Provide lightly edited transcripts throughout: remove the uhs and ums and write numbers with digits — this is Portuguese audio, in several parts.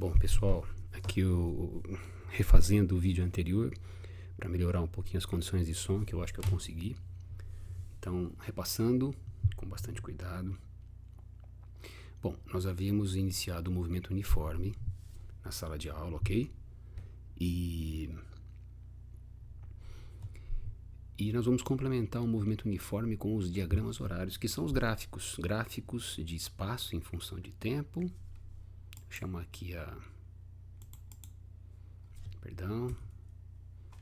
Bom, pessoal, aqui eu refazendo o vídeo anterior para melhorar um pouquinho as condições de som, que eu acho que eu consegui. Então, repassando com bastante cuidado. Bom, nós havíamos iniciado o movimento uniforme na sala de aula, ok? E nós vamos complementar o movimento uniforme com os diagramas horários, que são os gráficos de espaço em função de tempo. Vou chamar aqui Perdão,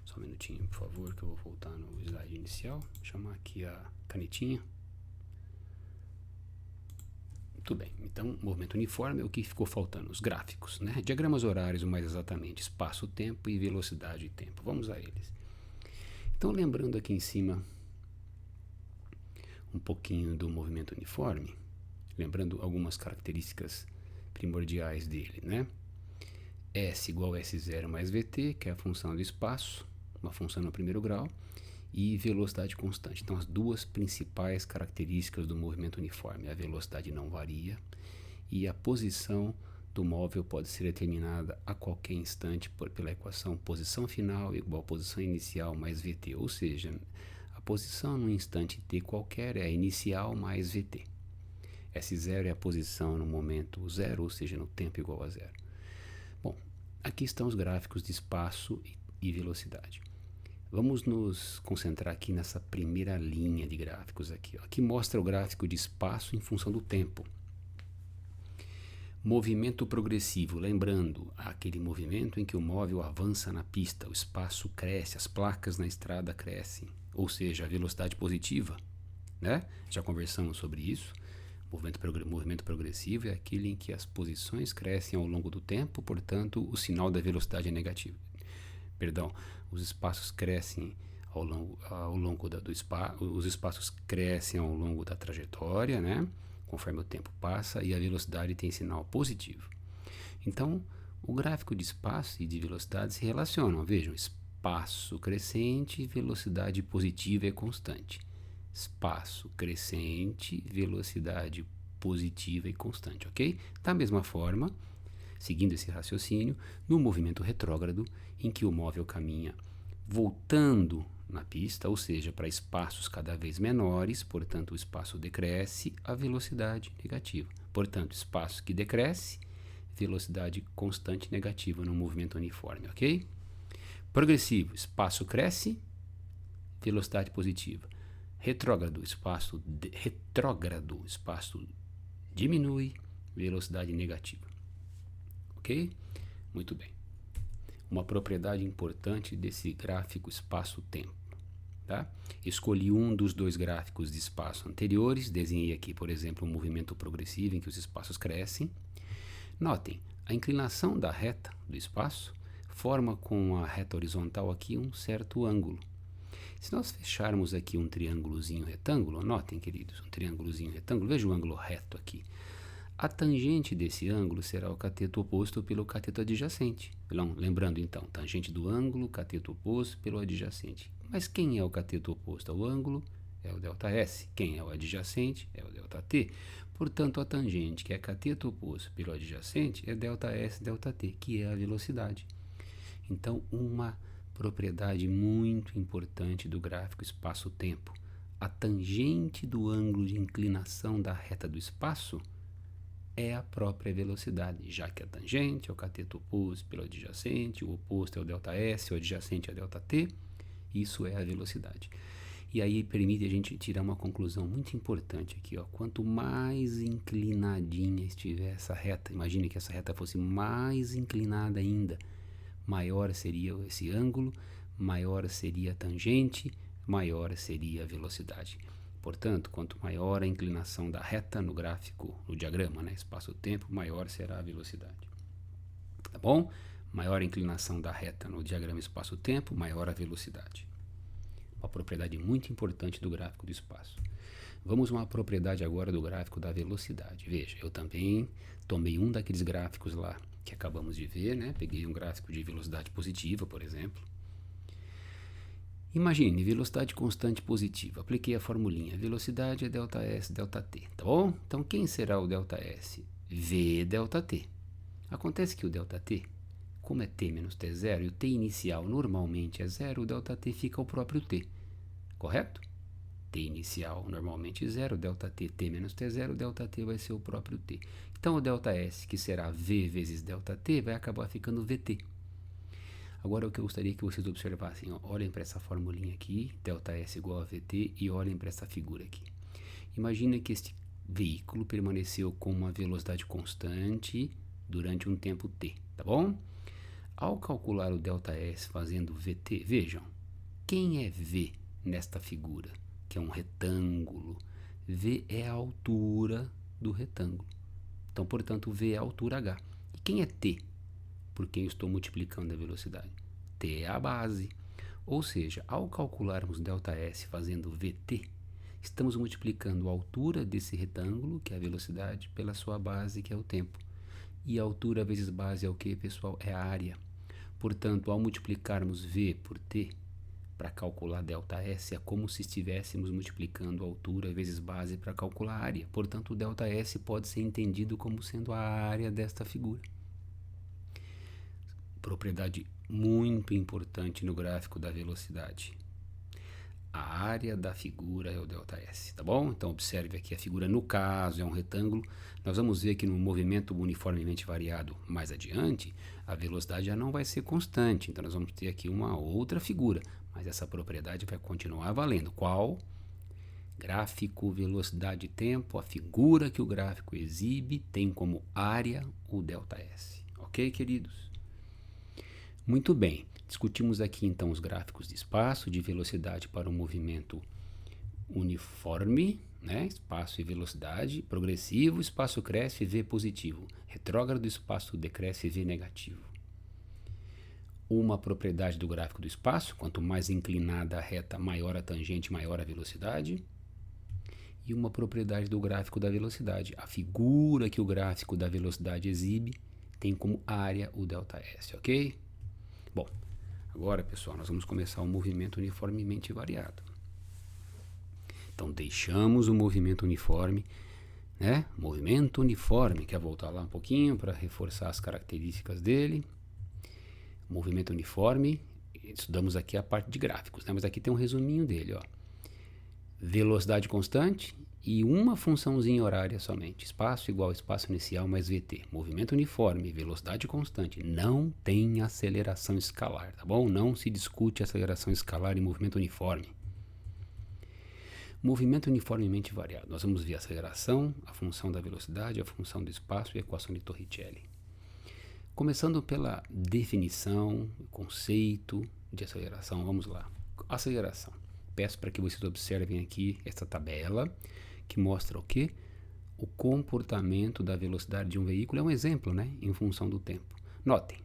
só um minutinho, por favor, que eu vou voltar no slide inicial. Vou chamar aqui a canetinha. Muito bem, então, movimento uniforme é o que ficou faltando, os gráficos, né? Diagramas horários, mais exatamente, espaço, tempo e velocidade e tempo. Vamos a eles. Então, lembrando aqui em cima um pouquinho do movimento uniforme, lembrando algumas características primordiais dele, né? S igual a S0 mais VT, que é a função do espaço, uma função no primeiro grau, e velocidade constante. Então, as duas principais características do movimento uniforme: a velocidade não varia e a posição do móvel pode ser determinada a qualquer instante pela equação posição final igual a posição inicial mais VT, ou seja, a posição no instante t qualquer é a inicial mais VT. S0 é a posição no momento zero, ou seja, no tempo igual a zero. Bom, aqui estão os gráficos de espaço e velocidade. Vamos nos concentrar aqui nessa primeira linha de gráficos aqui, ó, que mostra o gráfico de espaço em função do tempo. Movimento progressivo, lembrando, aquele movimento em que o móvel avança na pista, o espaço cresce, as placas na estrada crescem, ou seja, a velocidade positiva, né? Já conversamos sobre isso. Movimento progressivo é aquele em que as posições crescem ao longo do tempo, portanto, o sinal da velocidade é negativo. Perdão, os espaços crescem os espaços crescem ao longo da trajetória, né? Conforme o tempo passa, e a velocidade tem sinal positivo. Então, o gráfico de espaço e de velocidade se relacionam. Vejam, espaço crescente, velocidade positiva e constante. Espaço crescente, velocidade positiva e constante, ok? Da mesma forma, seguindo esse raciocínio, no movimento retrógrado, em que o móvel caminha voltando na pista, ou seja, para espaços cada vez menores, portanto o espaço decresce, a velocidade negativa. Portanto, espaço que decresce, velocidade constante negativa no movimento uniforme, ok? Progressivo, espaço cresce, velocidade positiva. Retrógrado, espaço diminui, velocidade negativa. Ok? Muito bem. Uma propriedade importante desse gráfico espaço-tempo. Tá? Escolhi um dos dois gráficos de espaço anteriores, desenhei aqui, por exemplo, um movimento progressivo em que os espaços crescem. Notem, a inclinação da reta do espaço forma com a reta horizontal aqui um certo ângulo. Se nós fecharmos aqui um triângulozinho retângulo, notem, queridos, um triângulozinho retângulo, veja o ângulo reto aqui. A tangente desse ângulo será o cateto oposto pelo cateto adjacente. Lembrando então, tangente do ângulo, cateto oposto pelo adjacente. Mas quem é o cateto oposto ao ângulo? É o ΔS. Quem é o adjacente? É o ΔT. Portanto, a tangente, que é cateto oposto pelo adjacente, é ΔS, ΔT, que é a velocidade. Então, uma propriedade muito importante do gráfico espaço-tempo. A tangente do ângulo de inclinação da reta do espaço é a própria velocidade, já que a tangente é o cateto oposto pelo adjacente, o oposto é o ΔS, o adjacente é o ΔT, isso é a velocidade. E aí permite a gente tirar uma conclusão muito importante aqui, ó. Quanto mais inclinadinha estiver essa reta, imagine que essa reta fosse mais inclinada ainda, maior seria esse ângulo, maior seria a tangente, maior seria a velocidade. Portanto, quanto maior a inclinação da reta no gráfico, no diagrama, né, espaço-tempo, maior será a velocidade. Tá bom? Maior a inclinação da reta no diagrama espaço-tempo, maior a velocidade. Uma propriedade muito importante do gráfico do espaço. Vamos a uma propriedade agora do gráfico da velocidade. Veja, eu também tomei um daqueles gráficos lá que acabamos de ver, né? Peguei um gráfico de velocidade positiva, por exemplo. Imagine, velocidade constante positiva. Apliquei a formulinha. Velocidade é ΔS, ΔT, tá bom? Então, quem será o ΔS? V ΔT. Acontece que o ΔT, como é t menos t0 e o t inicial normalmente é 0, o ΔT fica o próprio t, correto? T inicial normalmente 0, ΔT t menos t0, ΔT vai ser o próprio t. Então o ΔS, que será V vezes ΔT, vai acabar ficando VT. Agora o que eu gostaria que vocês observassem, ó, olhem para essa formulinha aqui, ΔS igual a VT, e olhem para essa figura aqui. Imagina que este veículo permaneceu com uma velocidade constante durante um tempo t, tá bom? Ao calcular o ΔS fazendo VT, vejam, quem é V nesta figura, que é um retângulo? V é a altura do retângulo. Então, portanto, V é a altura h. E quem é t? Por quem eu estou multiplicando a velocidade? T é a base. Ou seja, ao calcularmos ΔS fazendo VT, estamos multiplicando a altura desse retângulo, que é a velocidade, pela sua base, que é o tempo. E a altura vezes base é o que, pessoal? É a área. Portanto, ao multiplicarmos V por T, para calcular ΔS, é como se estivéssemos multiplicando a altura vezes base para calcular a área. Portanto, o ΔS pode ser entendido como sendo a área desta figura. Propriedade muito importante no gráfico da velocidade. A área da figura é o ΔS, tá bom? Então, observe aqui a figura, no caso, é um retângulo. Nós vamos ver que no movimento uniformemente variado mais adiante, a velocidade já não vai ser constante. Então, nós vamos ter aqui uma outra figura, mas essa propriedade vai continuar valendo. Qual? Gráfico, velocidade, tempo. A figura que o gráfico exibe tem como área o ΔS. Ok, queridos? Muito bem. Discutimos aqui então os gráficos de espaço, de velocidade para o movimento uniforme, né? Espaço e velocidade, progressivo, espaço cresce, V positivo, retrógrado, espaço decresce, V negativo. Uma propriedade do gráfico do espaço, quanto mais inclinada a reta, maior a tangente, maior a velocidade. E uma propriedade do gráfico da velocidade, a figura que o gráfico da velocidade exibe tem como área o ΔS, ok? Bom, agora, pessoal, nós vamos começar o movimento uniformemente variado. Então, deixamos o movimento uniforme, né? Movimento uniforme, quer voltar lá um pouquinho para reforçar as características dele. Movimento uniforme, estudamos aqui a parte de gráficos, né? Mas aqui tem um resuminho dele, ó. Velocidade constante e uma funçãozinha horária somente. Espaço igual ao espaço inicial mais VT. Movimento uniforme, velocidade constante. Não tem aceleração escalar, tá bom? Não se discute aceleração escalar em movimento uniforme. Movimento uniformemente variado. Nós vamos ver a aceleração, a função da velocidade, a função do espaço e a equação de Torricelli. Começando pela definição, conceito de aceleração. Vamos lá. Aceleração. Peço para que vocês observem aqui esta tabela que mostra o quê? O comportamento da velocidade de um veículo é um exemplo, né? Em função do tempo. Notem,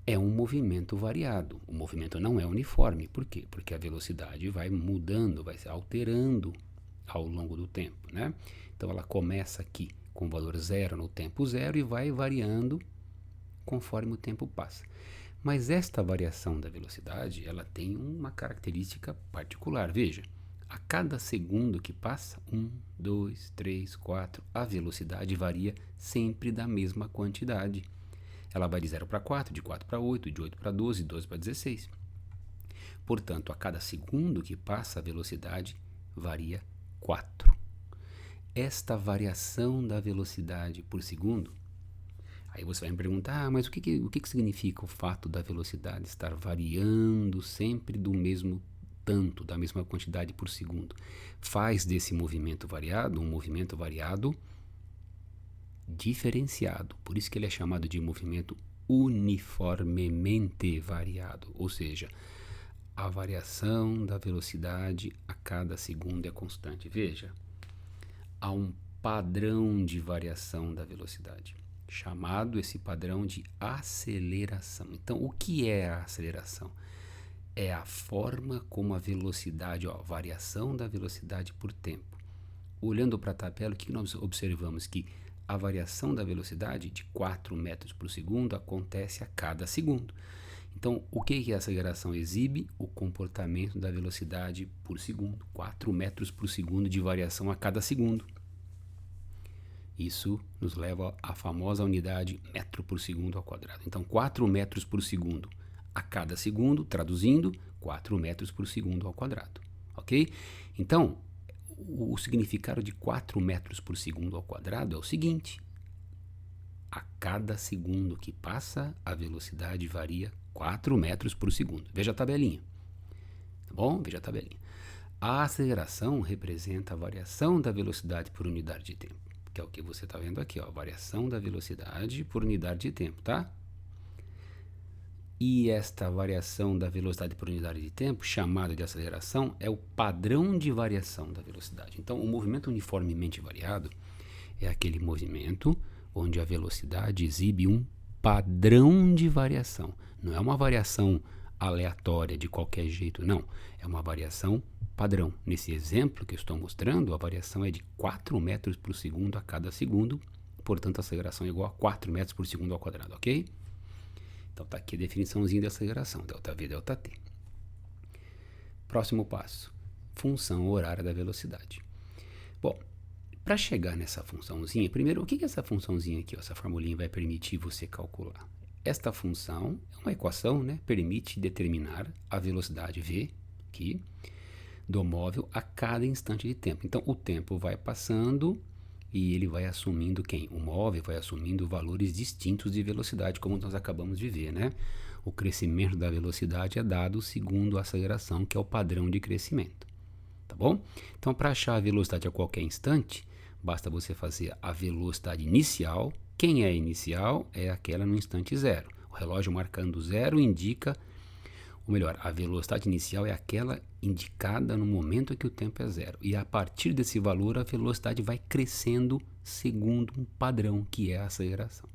é um movimento variado. O movimento não é uniforme. Por quê? Porque a velocidade vai mudando, vai se alterando ao longo do tempo, né? Então ela começa aqui com o valor 0 no tempo 0 e vai variando conforme o tempo passa. Mas esta variação da velocidade, ela tem uma característica particular. Veja, a cada segundo que passa, 1, 2, 3, 4, a velocidade varia sempre da mesma quantidade. Ela vai de 0 para 4, de 4 para 8, de 8 para 12, de 12 para 16. Portanto, a cada segundo que passa, a velocidade varia 4. Esta variação da velocidade por segundo, aí você vai me perguntar, mas o que significa o fato da velocidade estar variando sempre do mesmo tanto, da mesma quantidade por segundo? Faz desse movimento variado um movimento variado diferenciado. Por isso que ele é chamado de movimento uniformemente variado, ou seja, a variação da velocidade a cada segundo é constante. Veja, há um padrão de variação da velocidade, chamado esse padrão de aceleração. Então, o que é a aceleração? É a forma como a velocidade, variação da velocidade por tempo. Olhando para a tabela, o que nós observamos? Que a variação da velocidade de 4 metros por segundo acontece a cada segundo. Então, o que a aceleração exibe? O comportamento da velocidade por segundo. 4 metros por segundo de variação a cada segundo. Isso nos leva à famosa unidade metro por segundo ao quadrado. Então, 4 metros por segundo a cada segundo, traduzindo, 4 metros por segundo ao quadrado, ok? Então, o significado de 4 metros por segundo ao quadrado é o seguinte: a cada segundo que passa, a velocidade varia 4 metros por segundo. Veja a tabelinha, tá bom? Veja a tabelinha. A aceleração representa a variação da velocidade por unidade de tempo, que é o que você está vendo aqui, ó, variação da velocidade por unidade de tempo, tá? E esta variação da velocidade por unidade de tempo, chamada de aceleração, é o padrão de variação da velocidade. Então, o movimento uniformemente variado é aquele movimento onde a velocidade exibe um padrão de variação. Não é uma variação aleatória de qualquer jeito, não. É uma variação padrão. Nesse exemplo que eu estou mostrando, a variação é de 4 metros por segundo a cada segundo. Portanto, a aceleração é igual a 4 metros por segundo ao quadrado, ok? Então, está aqui a definiçãozinha de aceleração, ΔV, ΔT. Próximo passo, função horária da velocidade. Bom, para chegar nessa funçãozinha, primeiro, o que essa funçãozinha aqui, ó, essa formulinha vai permitir você calcular? Esta função é uma equação, né? Permite determinar a velocidade v, aqui, do móvel a cada instante de tempo. Então, o tempo vai passando e ele vai assumindo quem? O móvel vai assumindo valores distintos de velocidade, como nós acabamos de ver, né? O crescimento da velocidade é dado segundo a aceleração, que é o padrão de crescimento, tá bom? Então, para achar a velocidade a qualquer instante, basta você fazer a velocidade inicial. Quem é inicial? É aquela no instante zero. O relógio marcando zero indica, ou melhor, a velocidade inicial é aquela indicada no momento que o tempo é zero. E a partir desse valor, a velocidade vai crescendo segundo um padrão, que é a aceleração.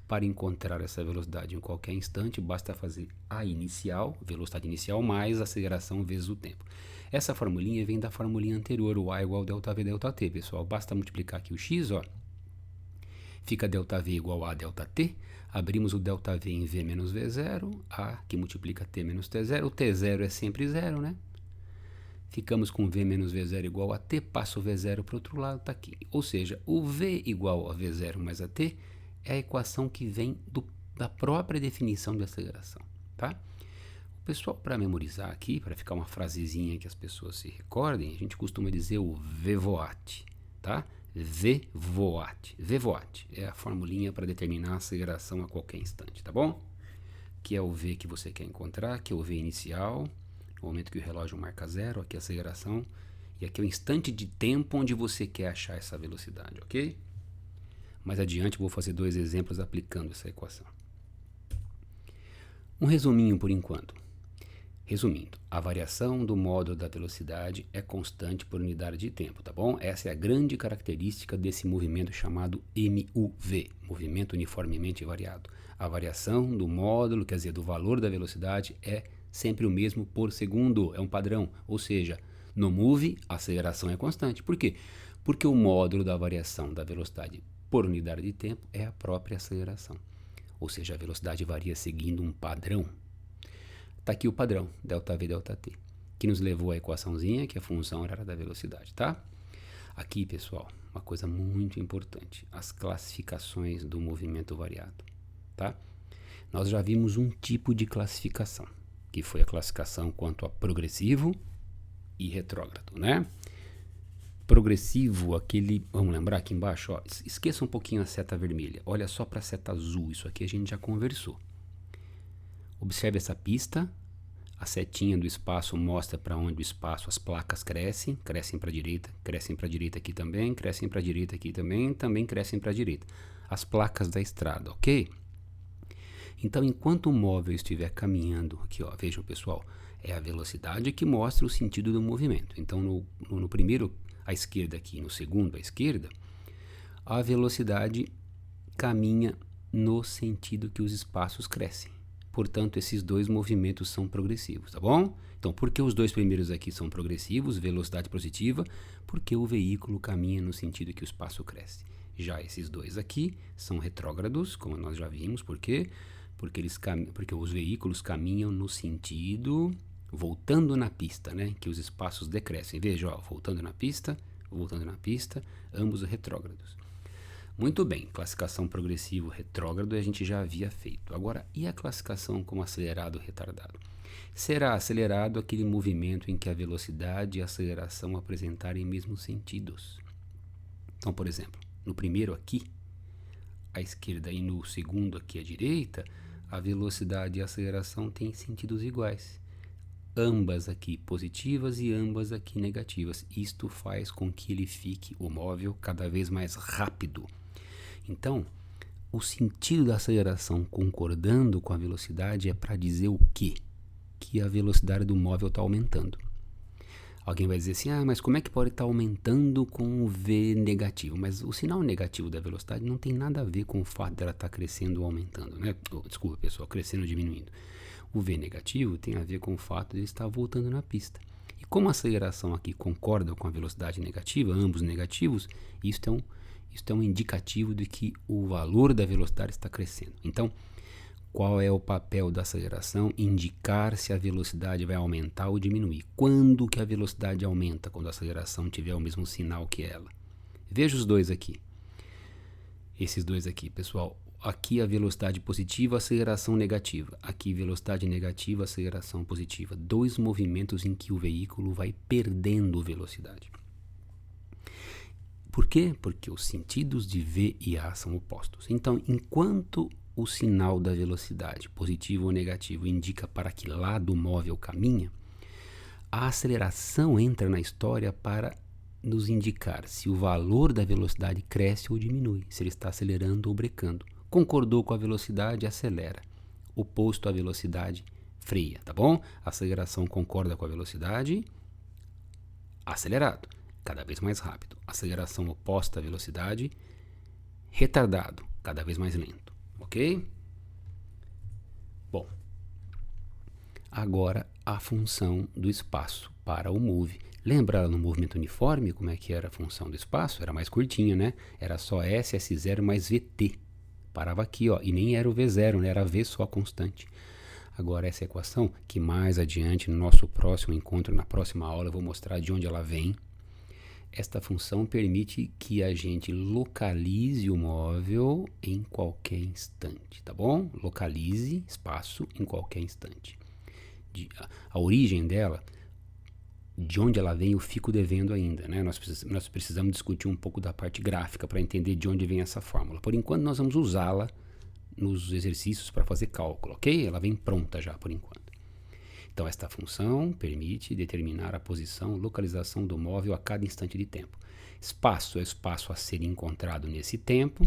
Para encontrar essa velocidade em qualquer instante, basta fazer a inicial, velocidade inicial, mais a aceleração vezes o tempo. Essa formulinha vem da formulinha anterior, o A igual a ΔV ΔT, pessoal. Basta multiplicar aqui o x, ó. Fica ΔV igual a ΔT. Abrimos o ΔV em V menos V0, A que multiplica T menos T0. O T0 é sempre zero, né? Ficamos com V menos V0 igual a T, passa o V0 para o outro lado, está aqui. Ou seja, o V igual a V0 mais a T é a equação que vem da própria definição de aceleração, tá? O pessoal, para memorizar aqui, para ficar uma frasezinha que as pessoas se recordem, a gente costuma dizer o VVOAT, tá? VVOAT. VVOAT é a formulinha para determinar a aceleração a qualquer instante, tá bom? Que é o V que você quer encontrar, que é o V inicial, no momento que o relógio marca zero, aqui a aceleração, e aqui é o instante de tempo onde você quer achar essa velocidade, ok? Mais adiante vou fazer 2 exemplos aplicando essa equação. Um resuminho por enquanto. Resumindo, a variação do módulo da velocidade é constante por unidade de tempo, tá bom? Essa é a grande característica desse movimento chamado MUV, movimento uniformemente variado. A variação do módulo, quer dizer, do valor da velocidade é sempre o mesmo por segundo, é um padrão. Ou seja, no MUV a aceleração é constante. Por quê? Porque o módulo da variação da velocidade por unidade de tempo é a própria aceleração. Ou seja, a velocidade varia seguindo um padrão. Está aqui o padrão, ΔV ΔT, que nos levou à equaçãozinha, que é a função horária da velocidade, tá? Aqui, pessoal, uma coisa muito importante, as classificações do movimento variado, tá? Nós já vimos um tipo de classificação, que foi a classificação quanto a progressivo e retrógrado, né? Progressivo, aquele, vamos lembrar aqui embaixo, ó, esqueça um pouquinho a seta vermelha, olha só para a seta azul, isso aqui a gente já conversou. Observe essa pista, a setinha do espaço mostra para onde o espaço, as placas crescem para a direita aqui também, crescem para a direita aqui também crescem para a direita. As placas da estrada, ok? Então, enquanto o móvel estiver caminhando, aqui ó, vejam pessoal, é a velocidade que mostra o sentido do movimento. Então, no primeiro à esquerda aqui, no segundo à esquerda, a velocidade caminha no sentido que os espaços crescem. Portanto, esses dois movimentos são progressivos, tá bom? Então, por que os dois primeiros aqui são progressivos, velocidade positiva? Porque o veículo caminha no sentido que o espaço cresce. Já esses dois aqui são retrógrados, como nós já vimos, por quê? Porque os veículos caminham no sentido, voltando na pista, né? Que os espaços decrescem. Veja, ó, voltando na pista, ambos retrógrados. Muito bem, classificação progressivo retrógrado a gente já havia feito. Agora, e a classificação como acelerado retardado? Será acelerado aquele movimento em que a velocidade e a aceleração apresentarem mesmos sentidos. Então, por exemplo, no primeiro aqui, à esquerda, e no segundo aqui à direita, a velocidade e a aceleração têm sentidos iguais. Ambas aqui positivas e ambas aqui negativas. Isto faz com que ele fique, o móvel, cada vez mais rápido. Então, o sentido da aceleração concordando com a velocidade é para dizer o quê? Que a velocidade do móvel está aumentando. Alguém vai dizer assim, mas como é que pode estar aumentando com o V negativo? Mas o sinal negativo da velocidade não tem nada a ver com o fato dela estar crescendo ou aumentando, né? Desculpa, pessoal, crescendo ou diminuindo. O V negativo tem a ver com o fato de ele estar voltando na pista. E como a aceleração aqui concorda com a velocidade negativa, ambos negativos, isto é um indicativo de que o valor da velocidade está crescendo. Então, qual é o papel da aceleração? Indicar se a velocidade vai aumentar ou diminuir. Quando que a velocidade aumenta? Quando a aceleração tiver o mesmo sinal que ela. Veja os dois aqui. Esses dois aqui, pessoal. Aqui a velocidade positiva, aceleração negativa. Aqui velocidade negativa, aceleração positiva. Dois movimentos em que o veículo vai perdendo velocidade. Por quê? Porque os sentidos de V e A são opostos. Então, enquanto o sinal da velocidade, positivo ou negativo, indica para que lado o móvel caminha, a aceleração entra na história para nos indicar se o valor da velocidade cresce ou diminui, se ele está acelerando ou brecando. Concordou com a velocidade, acelera. Oposto à velocidade, freia, tá bom? A aceleração concorda com a velocidade, acelerado, cada vez mais rápido. Aceleração oposta à velocidade, retardado, cada vez mais lento. Ok? Bom, agora a função do espaço para o move. Lembra no movimento uniforme como é que era a função do espaço? Era mais curtinha, né? Era só S, S0 mais VT. Parava aqui, ó, e nem era o V0, né? Era V só constante. Agora essa equação, que mais adiante no nosso próximo encontro, na próxima aula, eu vou mostrar de onde ela vem. Esta função permite que a gente localize o móvel em qualquer instante, tá bom? Localize espaço em qualquer instante. A origem dela, de onde ela vem, eu fico devendo ainda, né? Nós precisamos discutir um pouco da parte gráfica para entender de onde vem essa fórmula. Por enquanto, nós vamos usá-la nos exercícios para fazer cálculo, ok? Ela vem pronta já, por enquanto. Então, esta função permite determinar a posição, localização do móvel a cada instante de tempo. Espaço é o espaço a ser encontrado nesse tempo.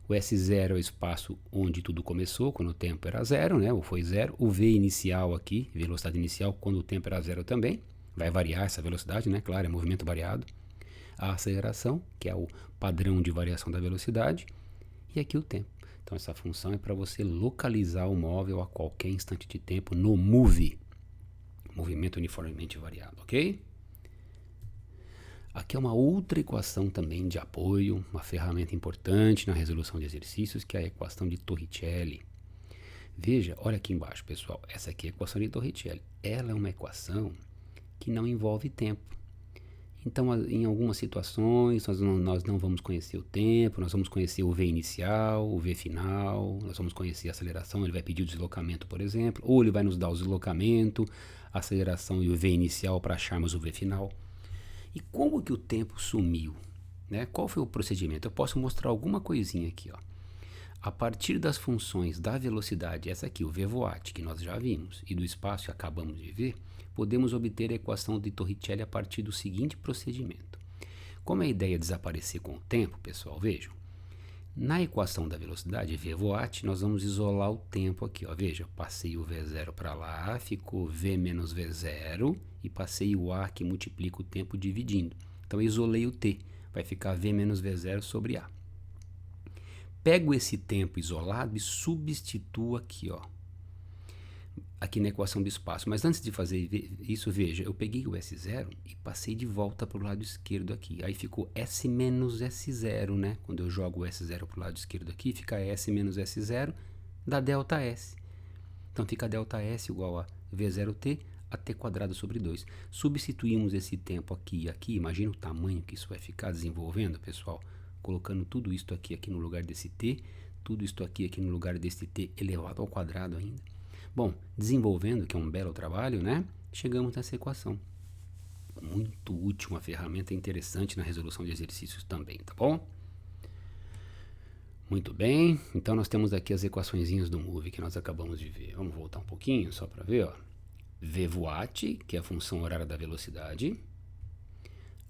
O S0 é o espaço onde tudo começou, quando o tempo era zero, né? Ou foi zero. O V inicial aqui, velocidade inicial, quando o tempo era zero também. Vai variar essa velocidade, né? Claro, é movimento variado. A aceleração, que é o padrão de variação da velocidade. E aqui o tempo. Então, essa função é para você localizar o móvel a qualquer instante de tempo no move. Movimento uniformemente variado, ok? Aqui é uma outra equação também de apoio, uma ferramenta importante na resolução de exercícios, que é a equação de Torricelli. Veja, olha aqui embaixo, pessoal. Essa aqui é a equação de Torricelli. Ela é uma equação que não envolve tempo. Então, em algumas situações, nós não vamos conhecer o tempo, nós vamos conhecer o V inicial, o V final, nós vamos conhecer a aceleração, ele vai pedir o deslocamento, por exemplo, ou ele vai nos dar o deslocamento, a aceleração e o V inicial para acharmos o V final. E como que o tempo sumiu? Né? Qual foi o procedimento? Eu posso mostrar alguma coisinha aqui, ó. A partir das funções da velocidade, essa aqui, o V voat, que nós já vimos, e do espaço que acabamos de ver, podemos obter a equação de Torricelli a partir do seguinte procedimento. Como a ideia é desaparecer com o tempo, pessoal, vejam. Na equação da velocidade, V voat, nós vamos isolar o tempo aqui, ó. Veja, passei o V0 para lá, ficou V menos V0, e passei o A que multiplica o tempo dividindo. Então, isolei o T, vai ficar V menos V0 sobre A. Pego esse tempo isolado e substituo aqui, ó. Aqui na equação do espaço. Mas antes de fazer isso, veja, eu peguei o S0 e passei de volta para o lado esquerdo aqui. Aí ficou S menos S0, né? Quando eu jogo o S0 para o lado esquerdo aqui, fica S menos S0 dá delta S. Então fica delta S igual a V0T a T quadrado sobre 2. Substituímos esse tempo aqui e aqui. Imagina o tamanho que isso vai ficar desenvolvendo, pessoal. colocando tudo isto aqui no lugar desse t, tudo isto aqui no lugar desse t elevado ao quadrado ainda. Bom, desenvolvendo, que é um belo trabalho, né? Chegamos nessa equação. Muito útil, uma ferramenta interessante na resolução de exercícios também, tá bom? Muito bem, então nós temos aqui as equaçõezinhas do MOVE que nós acabamos de ver. Vamos voltar um pouquinho só para ver, ó. VVAT, que é a função horária da velocidade,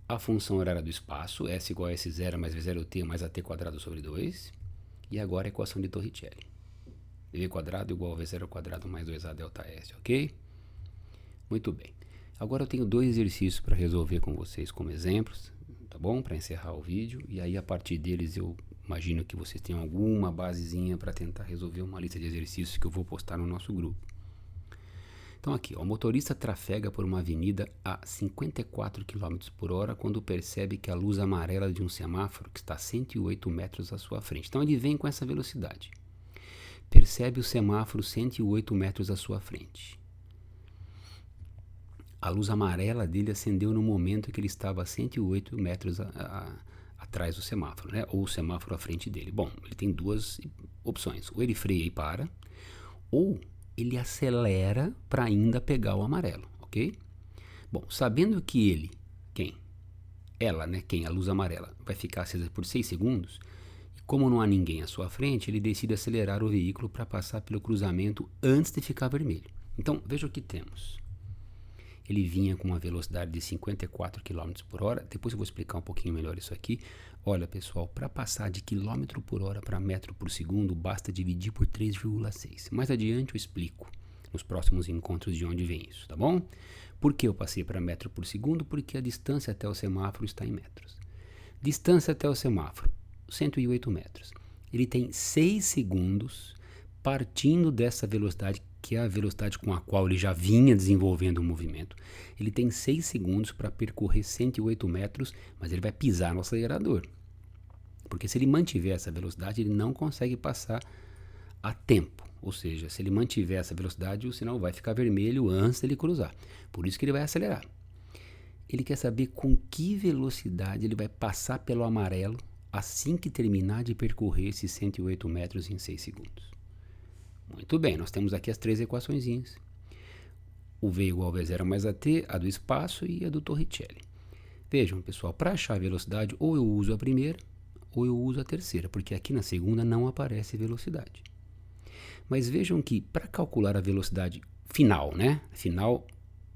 a função horária do espaço, S igual a S0 mais V0t mais AT quadrado sobre 2, e agora a equação de Torricelli. V quadrado igual a V0 quadrado mais 2A delta S, ok? Muito bem. Agora eu tenho 2 exercícios para resolver com vocês como exemplos, tá bom? Para encerrar o vídeo, e aí a partir deles eu imagino que vocês tenham alguma basezinha para tentar resolver uma lista de exercícios que eu vou postar no nosso grupo. Então aqui, ó, o motorista trafega por uma avenida a 54 km por hora quando percebe que a luz amarela de um semáforo que está a 108 metros à sua frente. Então ele vem com essa velocidade. Percebe o semáforo 108 metros à sua frente. A luz amarela dele acendeu no momento que ele estava a 108 metros atrás do semáforo, né? Ou o semáforo à frente dele. Bom, ele tem 2 opções. Ou ele freia e para, ou ele acelera para ainda pegar o amarelo, ok? Bom, sabendo que ela, né? A luz amarela, vai ficar acesa por 6 segundos, e como não há ninguém à sua frente, ele decide acelerar o veículo para passar pelo cruzamento antes de ficar vermelho. Então, veja o que temos. Ele vinha com uma velocidade de 54 km por hora. Depois eu vou explicar um pouquinho melhor isso aqui. Olha, pessoal, para passar de quilômetro por hora para metro por segundo, basta dividir por 3,6. Mais adiante eu explico nos próximos encontros de onde vem isso, tá bom? Por que eu passei para metro por segundo? Porque a distância até o semáforo está em metros. Distância até o semáforo, 108 metros. Ele tem 6 segundos partindo dessa velocidade, que é a velocidade com a qual ele já vinha desenvolvendo o movimento. Ele tem 6 segundos para percorrer 108 metros, mas ele vai pisar no acelerador. Porque se ele mantiver essa velocidade, ele não consegue passar a tempo. Ou seja, se ele mantiver essa velocidade, o sinal vai ficar vermelho antes dele cruzar. Por isso que ele vai acelerar. Ele quer saber com que velocidade ele vai passar pelo amarelo assim que terminar de percorrer esses 108 metros em 6 segundos. Muito bem, nós temos aqui as 3 equaçõezinhas. O V igual a V0 mais AT, a do espaço e a do Torricelli. Vejam, pessoal, para achar a velocidade, ou eu uso a primeira, ou eu uso a terceira, porque aqui na segunda não aparece velocidade. Mas vejam que para calcular a velocidade final, né?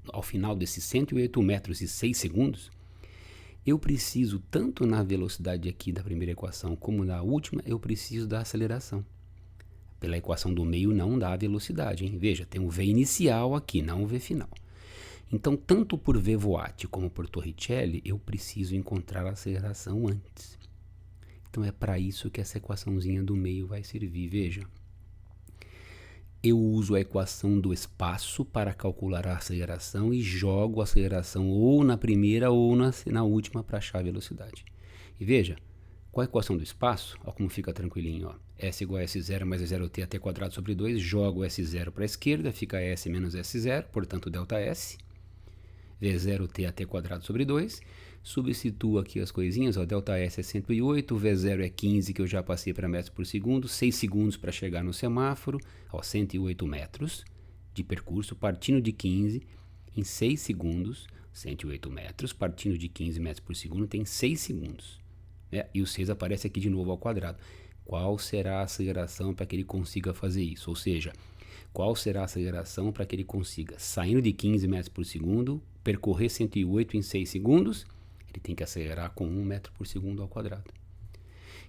Ao final desses 108 metros e 6 segundos, eu preciso, tanto na velocidade aqui da primeira equação, como na última, eu preciso da aceleração. Pela equação do meio não dá a velocidade, hein? Veja, tem o V inicial aqui, não o V final. Então, tanto por VVAT como por Torricelli, eu preciso encontrar a aceleração antes. Então, é para isso que essa equaçãozinha do meio vai servir. Veja, eu uso a equação do espaço para calcular a aceleração e jogo a aceleração ou na primeira ou na última para achar a velocidade. E veja, com a equação do espaço, olha como fica tranquilinho, ó. S igual a S0 mais A0t AT quadrado sobre 2, jogo S0 para a esquerda, fica S menos S0, portanto delta S, V0t AT quadrado sobre 2, substituo aqui as coisinhas, ó, delta S é 108, V0 é 15, que eu já passei para metros por segundo, 6 segundos para chegar no semáforo, ó, 108 metros de percurso, partindo de 15, em 6 segundos, 108 metros, partindo de 15 metros por segundo, tem 6 segundos. E o 6 aparece aqui de novo ao quadrado. Qual será a aceleração para que ele consiga fazer isso? Ou seja, qual será a aceleração para que ele consiga, saindo de 15 metros por segundo, percorrer 108 em 6 segundos? Ele tem que acelerar com 1 metro por segundo ao quadrado.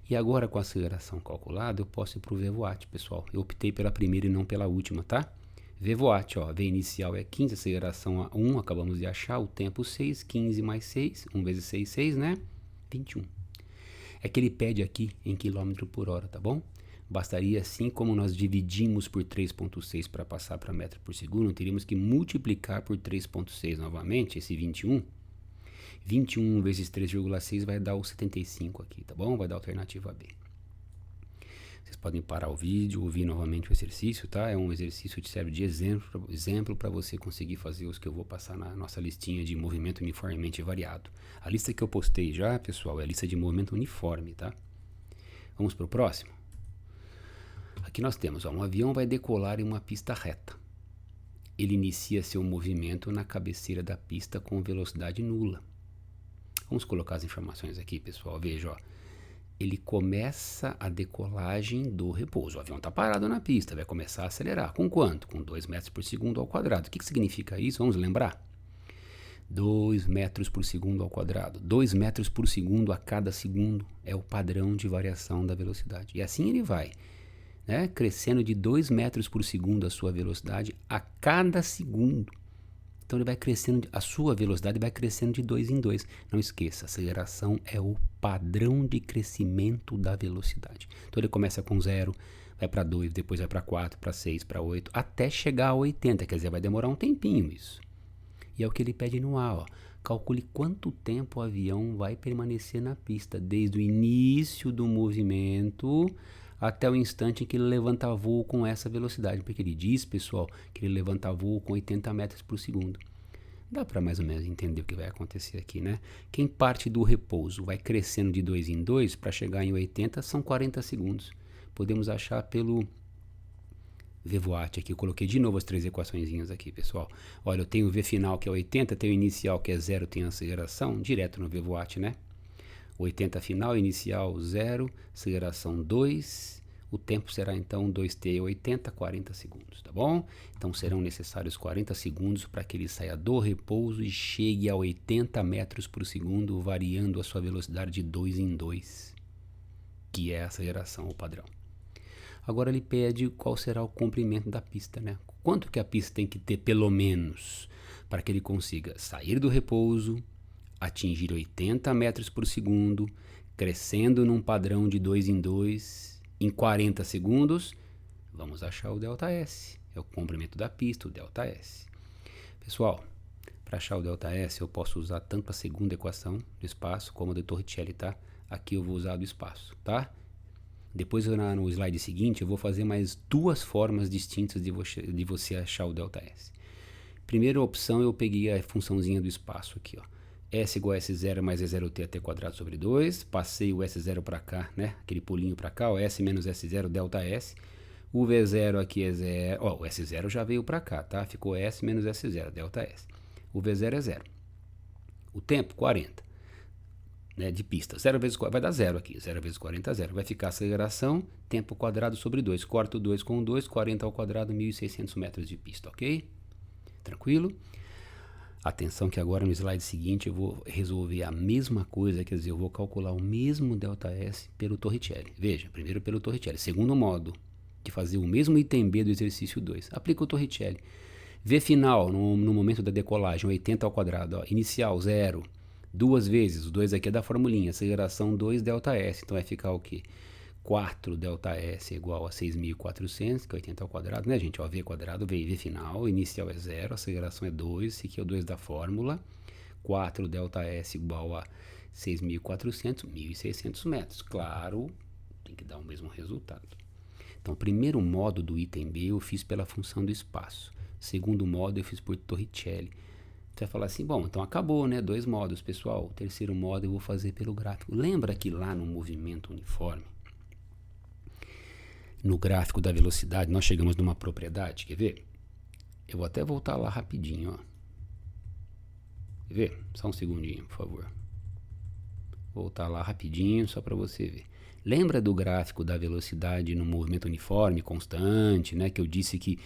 E agora, com a aceleração calculada, eu posso ir para o VVAT, pessoal. Eu optei pela primeira e não pela última, tá? VVAT, ó, V inicial é 15, aceleração a 1, acabamos de achar, o tempo 6, 15 mais 6, 1 vezes 6, 6, né? 21. É que ele pede aqui em quilômetro por hora, tá bom? Bastaria, assim como nós dividimos por 3,6 para passar para metro por segundo, teríamos que multiplicar por 3,6 novamente, esse 21. 21 vezes 3,6 vai dar o 75 aqui, tá bom? Vai dar a alternativa B. Vocês podem parar o vídeo, ouvir novamente o exercício, tá? É um exercício que serve de exemplo para você conseguir fazer os que eu vou passar na nossa listinha de movimento uniformemente variado. A lista que eu postei já, pessoal, é a lista de movimento uniforme, tá? Vamos para o próximo? Aqui nós temos, ó, um avião vai decolar em uma pista reta. Ele inicia seu movimento na cabeceira da pista com velocidade nula. Vamos colocar as informações aqui, pessoal. Veja, ó. Ele começa a decolagem do repouso. O avião está parado na pista, vai começar a acelerar. Com quanto? Com 2 metros por segundo ao quadrado. O que significa isso? Vamos lembrar? 2 metros por segundo ao quadrado. 2 metros por segundo a cada segundo é o padrão de variação da velocidade. E assim ele vai, né, crescendo de 2 metros por segundo a sua velocidade a cada segundo. Então ele vai crescendo, a sua velocidade vai crescendo de 2 em 2. Não esqueça, aceleração é o padrão de crescimento da velocidade. Então ele começa com 0, vai para 2, depois vai para 4, para 6, para 8, até chegar a 80, quer dizer, vai demorar um tempinho isso. E é o que ele pede no A, ó. Calcule quanto tempo o avião vai permanecer na pista, desde o início do movimento até o instante em que ele levanta voo com essa velocidade, porque ele diz, pessoal, que ele levanta voo com 80 metros por segundo. Dá para mais ou menos entender o que vai acontecer aqui, né? Quem parte do repouso vai crescendo de 2 em 2 para chegar em 80 são 40 segundos. Podemos achar pelo VVaT aqui. Eu coloquei de novo as 3 equaçõezinhas aqui, pessoal. Olha, eu tenho o V final que é 80, tenho o inicial que é 0, tenho a aceleração, direto no VVaT, né? 80 final, inicial 0, aceleração 2, o tempo será então 2t 80, 40 segundos, tá bom? Então serão necessários 40 segundos para que ele saia do repouso e chegue a 80 metros por segundo, variando a sua velocidade de 2 em 2, que é a aceleração, o padrão. Agora ele pede qual será o comprimento da pista, né? Quanto que a pista tem que ter pelo menos para que ele consiga sair do repouso, atingir 80 metros por segundo, crescendo num padrão de 2 em 2, em 40 segundos, vamos achar o ΔS. É o comprimento da pista, o ΔS. Pessoal, para achar o ΔS, eu posso usar tanto a segunda equação do espaço como a do Torricelli, tá? Aqui eu vou usar a do espaço, tá? Depois, no slide seguinte, eu vou fazer mais 2 formas distintas de você achar o ΔS. Primeira opção, eu peguei a funçãozinha do espaço aqui, ó. S igual a S0 mais E0t até quadrado sobre 2, passei o S0 para cá, né? Aquele pulinho para cá, ó, S menos S0, ΔS. O V0 aqui é 0, ó, o S0 já veio para cá, tá? Ficou S menos S0, ΔS. O V0 é 0. O tempo, 40, né, de pista. 0 vezes 4, vai dar 0 aqui. 0 vezes 40 é 0. Vai ficar a aceleração, tempo quadrado sobre 2. Corto 2 com 2, 40 ao quadrado, 1.600 metros de pista, ok? Tranquilo? Atenção que agora no slide seguinte eu vou resolver a mesma coisa, quer dizer, eu vou calcular o mesmo ΔS pelo Torricelli. Veja, primeiro pelo Torricelli. Segundo modo de fazer o mesmo item B do exercício 2. Aplica o Torricelli. V final, no momento da decolagem, 80 ao quadrado. Ó, inicial, 0. 2 vezes, os 2 aqui é da formulinha. Aceleração 2 ΔS. Então vai ficar o quê? 4 ΔS é igual a 6.400, que é 80 ao quadrado, né, gente? Ó, V quadrado, V final, inicial é 0, aceleração é 2, esse aqui é o 2 da fórmula. 4 ΔS igual a 6.400, 1.600 metros. Claro, tem que dar o mesmo resultado. Então, o primeiro modo do item B eu fiz pela função do espaço. Segundo modo eu fiz por Torricelli. Você vai falar assim, bom, então acabou, né? 2 modos, pessoal. O terceiro modo eu vou fazer pelo gráfico. Lembra que lá no movimento uniforme, no gráfico da velocidade, nós chegamos numa propriedade, quer ver? Eu vou até voltar lá rapidinho, ó. Quer ver? Só um segundinho, por favor. Voltar lá rapidinho, só para você ver. Lembra do gráfico da velocidade no movimento uniforme, constante, né? Que eu disse que,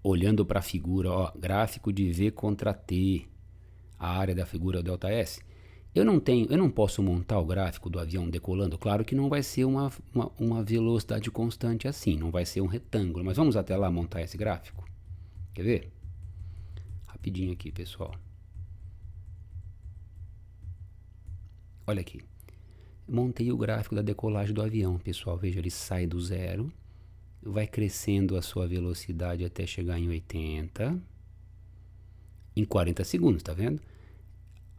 olhando para a figura, ó, gráfico de V contra T, a área da figura é o ΔS. Eu não posso montar o gráfico do avião decolando. Claro que não vai ser uma velocidade constante assim, não vai ser um retângulo. Mas vamos até lá montar esse gráfico. Quer ver? Rapidinho aqui, pessoal. Olha aqui. Montei o gráfico da decolagem do avião, pessoal. Veja, ele sai do 0, vai crescendo a sua velocidade até chegar em 80, em 40 segundos, tá vendo?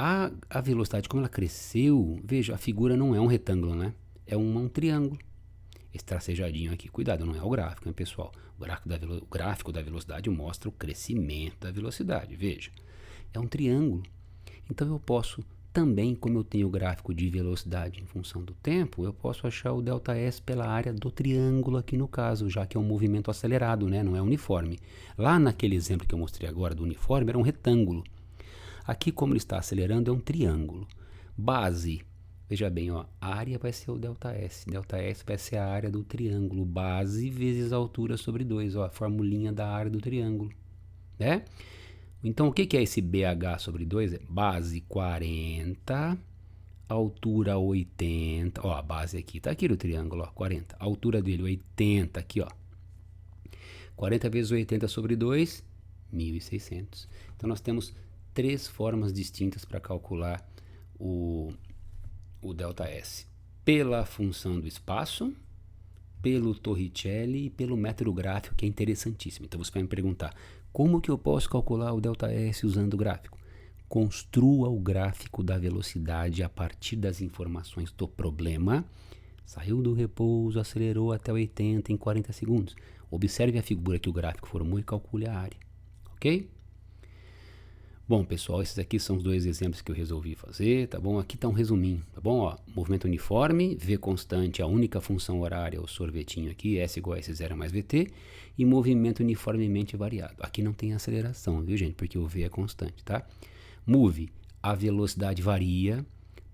A velocidade, como ela cresceu, veja, a figura não é um retângulo, né? É um triângulo. esse tracejadinho aqui. Cuidado, não é o gráfico, hein, pessoal? O gráfico da velocidade mostra o crescimento da velocidade. Veja, é um triângulo. Então eu posso também, como eu tenho o gráfico de velocidade em função do tempo, eu posso achar o ΔS pela área do triângulo aqui no caso, já que é um movimento acelerado, né? Não é uniforme. Lá naquele exemplo que eu mostrei agora do uniforme, era um retângulo. Aqui, como ele está acelerando, é um triângulo. Base, veja bem, ó, a área vai ser o ΔS. ΔS vai ser a área do triângulo. Base vezes a altura sobre 2, ó, a formulinha da área do triângulo, né? Então, o que é esse BH sobre 2? É base 40, altura 80. Ó, a base aqui, tá aqui no triângulo, ó, 40. A altura dele, 80, aqui, ó. 40 vezes 80 sobre 2, 1.600. Então, nós temos 3 formas distintas para calcular o ΔS. Pela função do espaço, pelo Torricelli e pelo método gráfico, que é interessantíssimo. Então, você vai me perguntar, como que eu posso calcular o ΔS usando o gráfico? Construa o gráfico da velocidade a partir das informações do problema. Saiu do repouso, acelerou até 80 em 40 segundos. Observe a figura que o gráfico formou e calcule a área. Ok? Bom, pessoal, esses aqui são os 2 exemplos que eu resolvi fazer, tá bom? Aqui tá um resuminho, tá bom? Ó, movimento uniforme, V constante, a única função horária, o sorvetinho aqui, S igual a S0 mais VT, e movimento uniformemente variado. Aqui não tem aceleração, viu, gente? Porque o V é constante, tá? Move, a velocidade varia,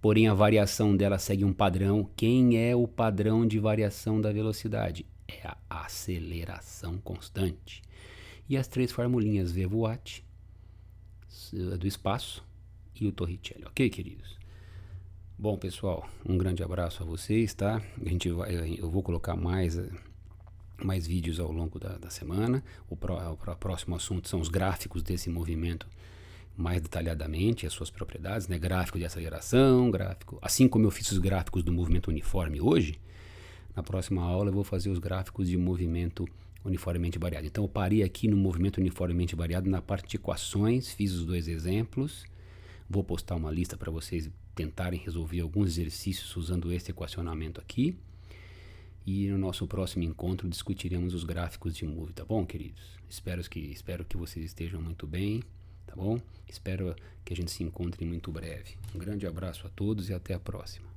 porém a variação dela segue um padrão. Quem é o padrão de variação da velocidade? É a aceleração constante. E as 3 formulinhas VWatt, do espaço e o Torricelli, ok, queridos? Bom, pessoal, um grande abraço a vocês, tá? Eu vou colocar mais vídeos ao longo da semana. O próximo assunto são os gráficos desse movimento mais detalhadamente, as suas propriedades, né? Gráfico de aceleração, gráfico, assim como eu fiz os gráficos do movimento uniforme hoje, na próxima aula eu vou fazer os gráficos de movimento uniformemente variado. Então eu parei aqui no movimento uniformemente variado na parte de equações, fiz os 2 exemplos, vou postar uma lista para vocês tentarem resolver alguns exercícios usando esse equacionamento aqui, e no nosso próximo encontro discutiremos os gráficos de move, tá bom, queridos? Espero que vocês estejam muito bem, tá bom? Espero que a gente se encontre muito breve. Um grande abraço a todos e até a próxima.